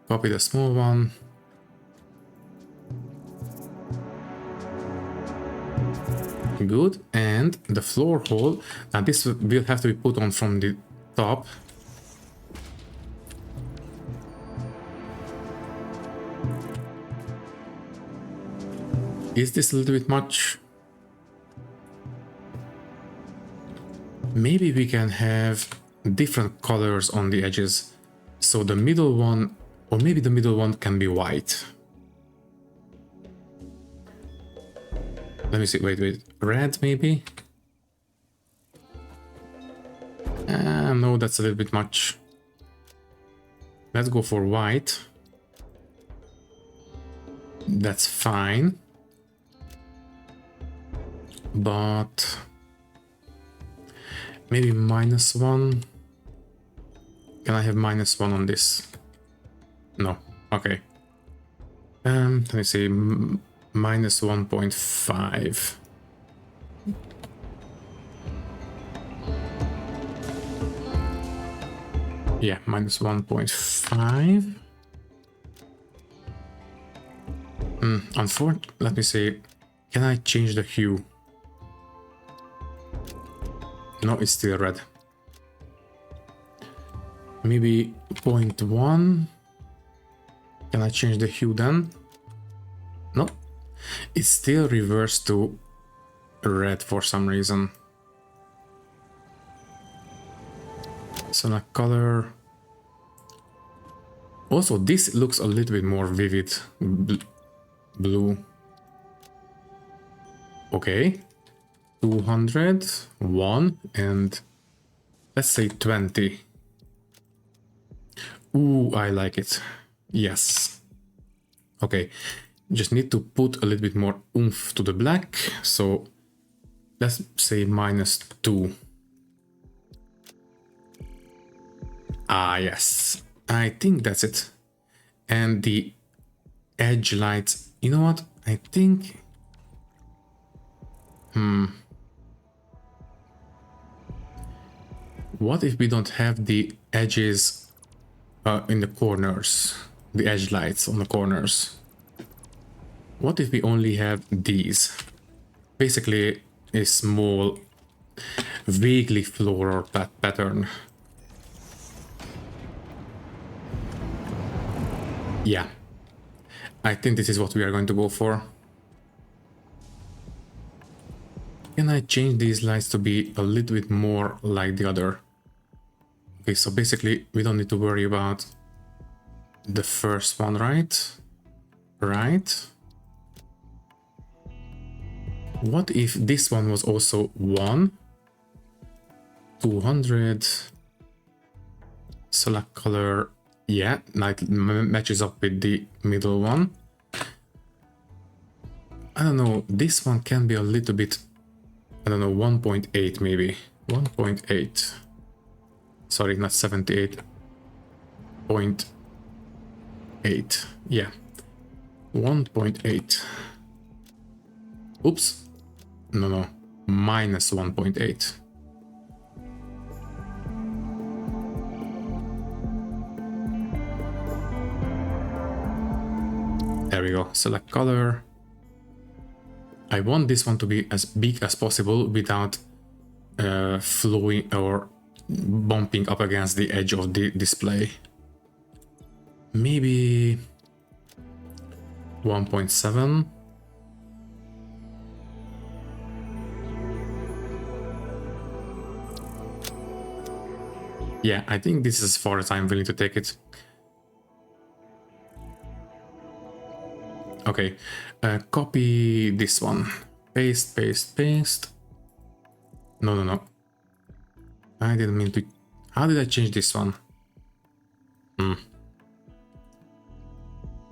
copy the small one. Good, and the floor hole, now this will have to be put on from the top. Is this a little bit much? Maybe we can have different colors on the edges. So the middle one, or maybe the middle one can be white. Let me see, wait. Red, maybe? No, that's a little bit much. Let's go for white. That's fine. But... maybe -1. Can I have -1 on this? No. Okay. Let me see. -1.5. Yeah, -1.5. Unfortunately, let me see. Can I change the hue? No, it's still red. Maybe 0.1. Can I change the hue then? No. It's still reversed to red for some reason. Select color. Also, this looks a little bit more vivid. Blue. Okay. 200, 1, and let's say 20. Ooh, I like it. Yes. Okay, just need to put a little bit more oomph to the black, so let's say -2. Ah, yes. I think that's it. And the edge lights, you know what? I think... What if we don't have the edges in the corners? The edge lights on the corners? What if we only have these? Basically a small, vaguely floral pattern. Yeah. I think this is what we are going to go for. Can I change these lights to be a little bit more like the other? Okay, so basically we don't need to worry about the first one, right? Right. What if this one was also 1? 200. Select color. Yeah, it matches up with the middle one. I don't know, this one can be a little bit, I don't know, 1.8 maybe. 1.8. Sorry, not 78.8. Yeah. 1.8. Oops. No. Minus 1.8. There we go. Select color. I want this one to be as big as possible without flowing or bumping up against the edge of the display. Maybe 1.7. Yeah, I think this is as far as I'm willing to take it. Okay, copy this one. Paste, paste, paste. No. I didn't mean to. How did I change this one?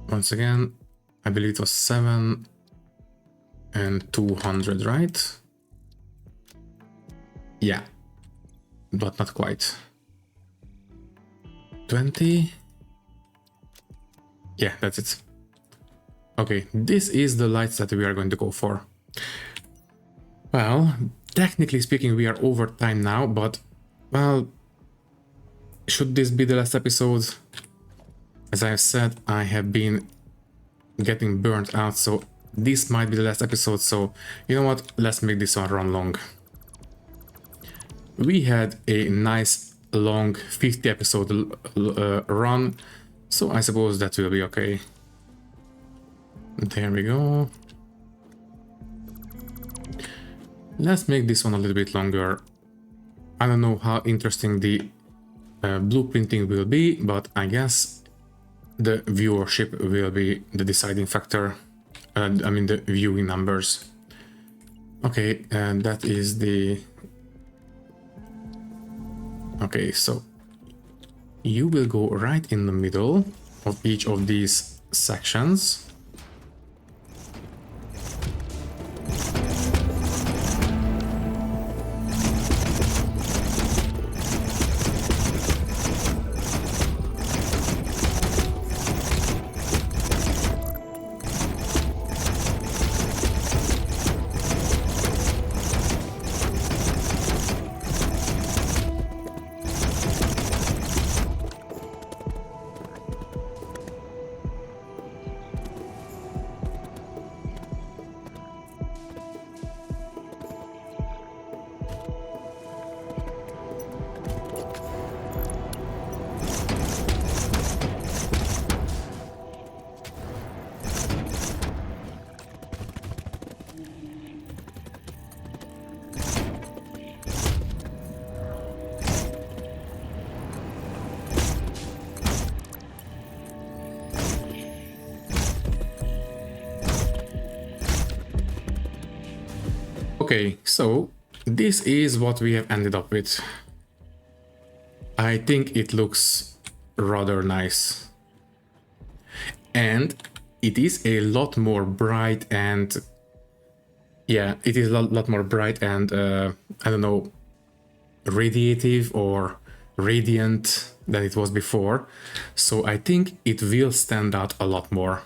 Once again, I believe it was 7 and 200, right? Yeah, but not quite. 20. Yeah, that's it. Okay, this is the lights that we are going to go for. Well, technically speaking, we are over time now, but, well, should this be the last episode? As I have said, I have been getting burnt out, so this might be the last episode, so you know what, let's make this one run long. We had a nice long 50 episode run, so I suppose that will be okay. There we go. Let's make this one a little bit longer. I don't know how interesting the blueprinting will be, but I guess the viewership will be the deciding factor. I mean the viewing numbers. Okay, and that is the... Okay, so you will go right in the middle of each of these sections. Okay, so this is what we have ended up with. I think it looks rather nice. And it is a lot more bright and... Yeah, it is a lot more bright and, I don't know, radiative or radiant than it was before. So I think it will stand out a lot more.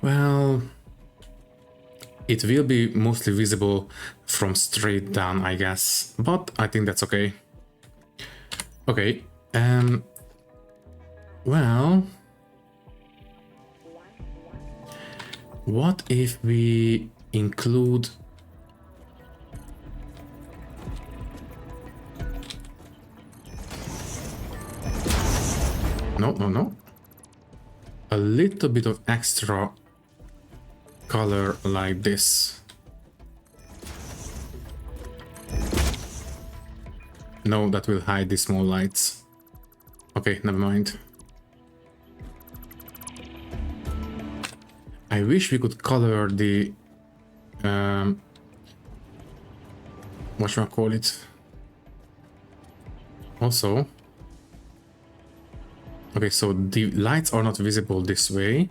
Well... It will be mostly visible from straight down, I guess, but I think that's okay. Okay, well, what if we include... No. A little bit of extra color like this. No, that will hide the small lights. Okay, never mind. I wish we could color the what should I call it? Also, okay, so the lights are not visible this way.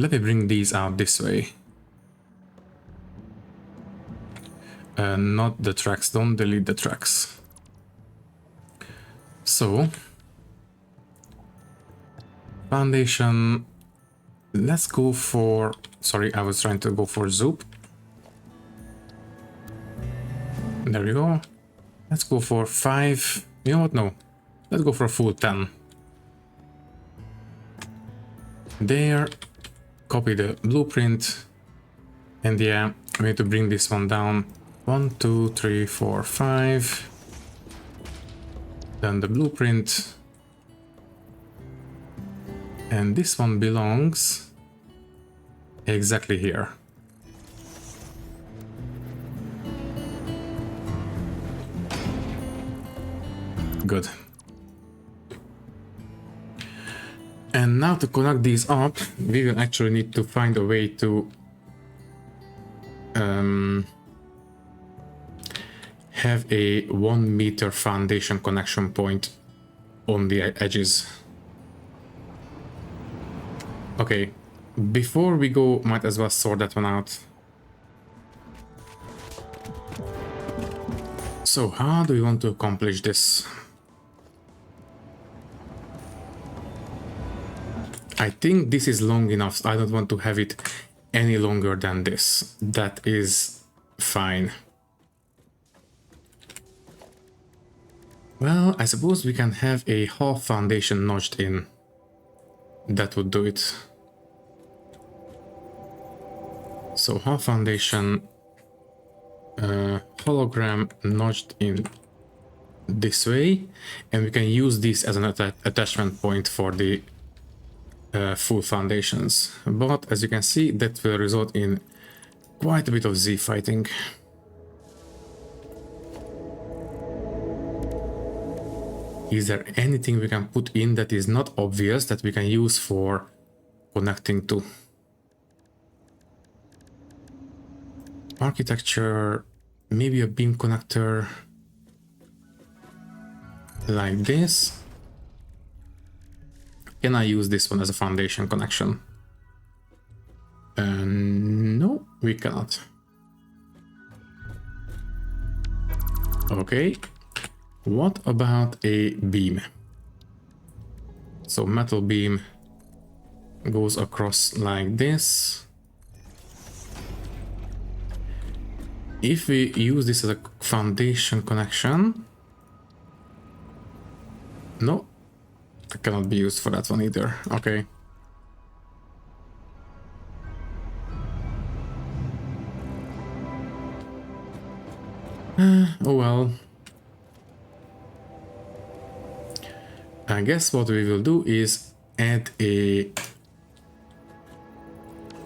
let me bring these out this way. Not the tracks, don't delete the tracks. So, foundation, let's go for, sorry, I was trying to go for Zoop. There we go. Let's go for 5, you know what, no, let's go for a full 10. There, copy the blueprint, and yeah, we need to bring this one down. 1, 2, 3, 4, 5. Then the blueprint. And this one belongs exactly here. Good. And now to connect these up, we will actually need to find a way to have a 1 meter foundation connection point on the edges. Okay, before we go, might as well sort that one out. So how do we want to accomplish this? I think this is long enough. I don't want to have it any longer than this. That is fine. Well, I suppose we can have a half foundation notched in. That would do it. So half foundation, hologram notched in this way, and we can use this as an attachment point for the full foundations. But as you can see, that will result in quite a bit of Z fighting. Is there anything we can put in that is not obvious that we can use for connecting to? Architecture, maybe a beam connector like this. Can I use this one as a foundation connection? No, we cannot. Okay. What about a beam? So metal beam goes across like this. If we use this as a foundation connection, no, it cannot be used for that one either. Okay. Oh well. I guess what we will do is add a...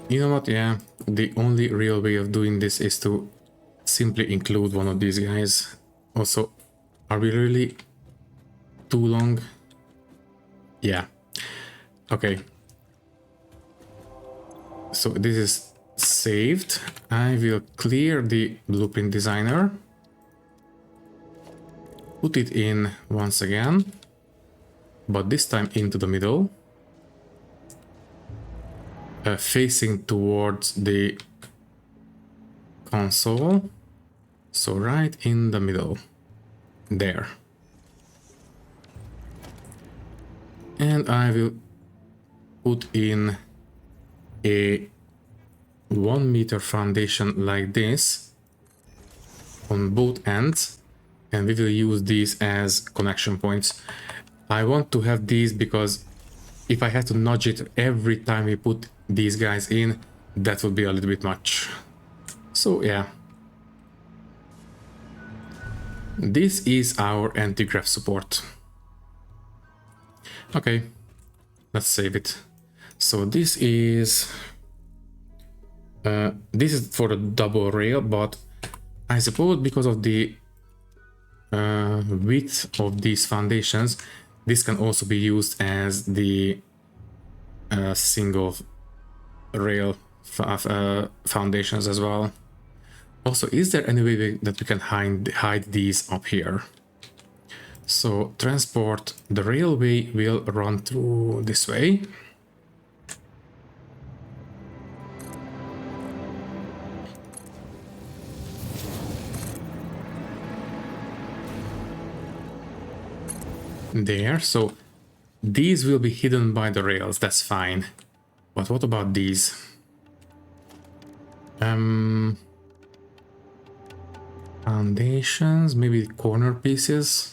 You know what, yeah, the only real way of doing this is to simply include one of these guys. Also, are we really too long? Yeah. Okay. So this is saved. I will clear the blueprint designer. Put it in once again, but this time into the middle, facing towards the console. So right in the middle, there. And I will put in a 1 meter foundation like this on both ends, and we will use these as connection points. I want to have these because if I have to nudge it every time we put these guys in, that would be a little bit much. So yeah. This is our anti-grav support. Okay, let's save it. So this is for a double rail, but I suppose because of the width of these foundations, this can also be used as the single rail foundations as well. Also, is there any way that we can hide these up here? So transport, the railway will run through this way. there. So these will be hidden by the rails, that's fine. But what about these? Foundations, maybe corner pieces.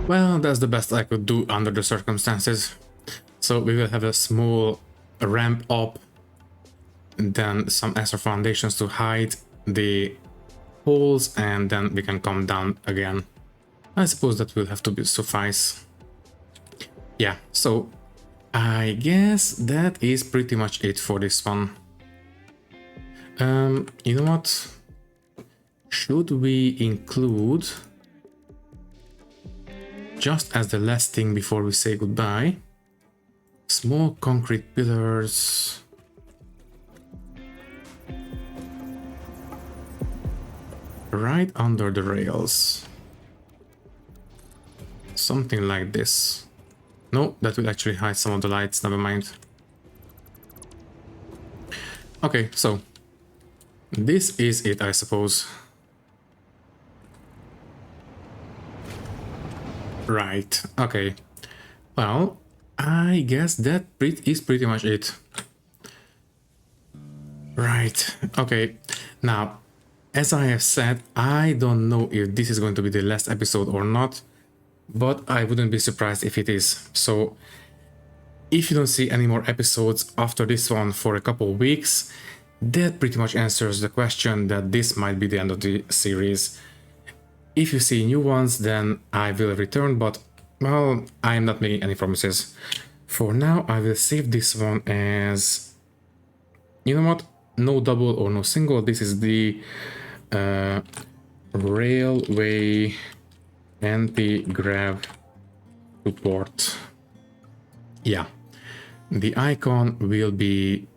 Well, that's the best I could do under the circumstances. So we will have a small ramp up, and then some extra foundations to hide the holes, and then we can come down again. I suppose that will have to suffice. Yeah, so I guess that is pretty much it for this one. You know what? Should we include, just as the last thing before we say goodbye, small concrete pillars right under the rails? Something like this. No, that will actually hide some of the lights, never mind. Okay, so this is it, I suppose. Right, okay. Well, I guess that is pretty much it. Right, okay. Now, as I have said, I don't know if this is going to be the last episode or not, but I wouldn't be surprised if it is. So, if you don't see any more episodes after this one for a couple of weeks, that pretty much answers the question that this might be the end of the series. If you see new ones, then I will return, but, well, I am not making any promises. For now, I will save this one as, you know what, no double or no single. This is the railway anti-grav support. Yeah, the icon will be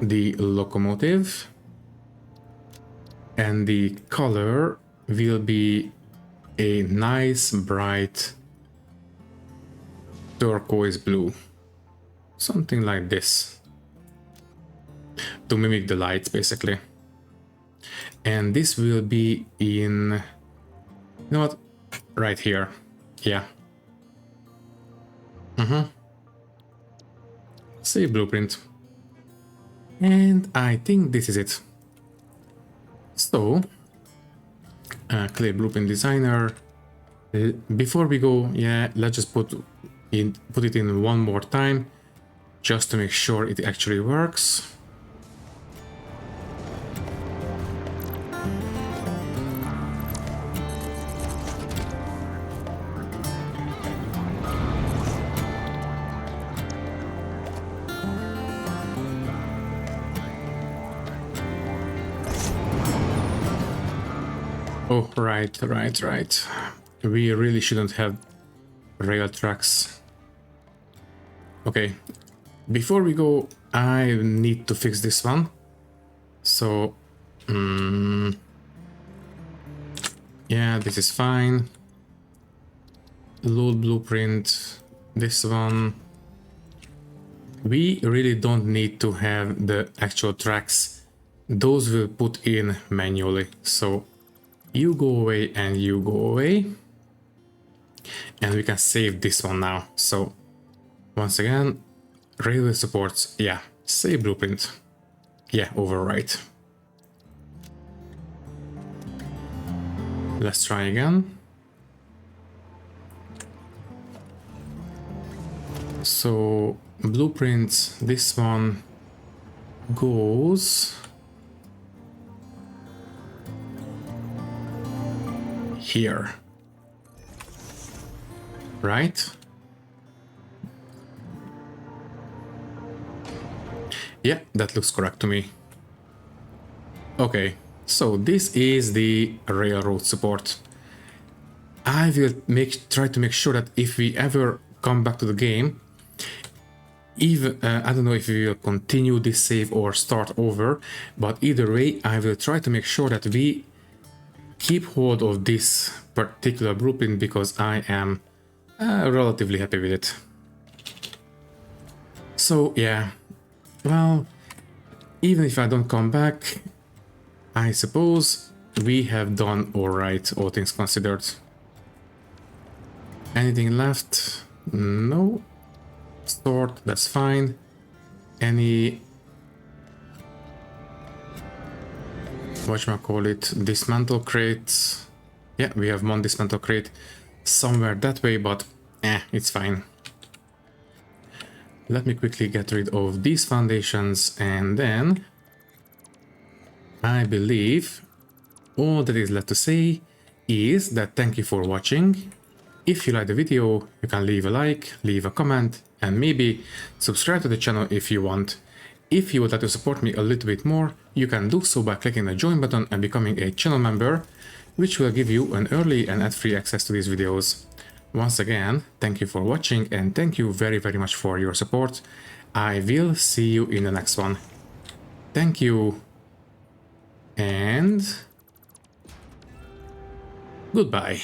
the locomotive, and the color will be a nice bright turquoise blue, something like this, to mimic the lights basically. And this will be in, you know what, right here. Yeah. Save blueprint. And I think this is it. So, clear blueprint designer. Before we go, yeah, let's just put it in one more time, just to make sure it actually works. Oh, right. We really shouldn't have rail tracks. Okay, before we go, I need to fix this one. So, yeah, this is fine. Load blueprint, this one. we really don't need to have the actual tracks. Those will put in manually. So you go away and you go away. And we can save this one now. So once again, railway supports, yeah, save blueprint. Yeah, overwrite. Let's try again. So blueprints, this one goes here, right? Yeah, that looks correct to me. Okay, so this is the railroad support. I will try to make sure that if we ever come back to the game, even I don't know if we will continue this save or start over, but either way, I will try to make sure that we keep hold of this particular blueprint because I am relatively happy with it. So yeah, well, even if I don't come back, I suppose we have done alright, all things considered. Anything left? No. Stored, that's fine. Any... whatchamacallit, dismantle crates? Yeah, we have one dismantle crate somewhere that way, but it's fine. Let me quickly get rid of these foundations, and then I believe all that is left to say is that thank you for watching. If you like the video, you can leave a like, leave a comment, and maybe subscribe to the channel if you want. If you would like to support me a little bit more, you can do so by clicking the join button and becoming a channel member, which will give you an early and ad-free access to these videos. Once again, thank you for watching and thank you very much for your support. I will see you in the next one. Thank you and goodbye.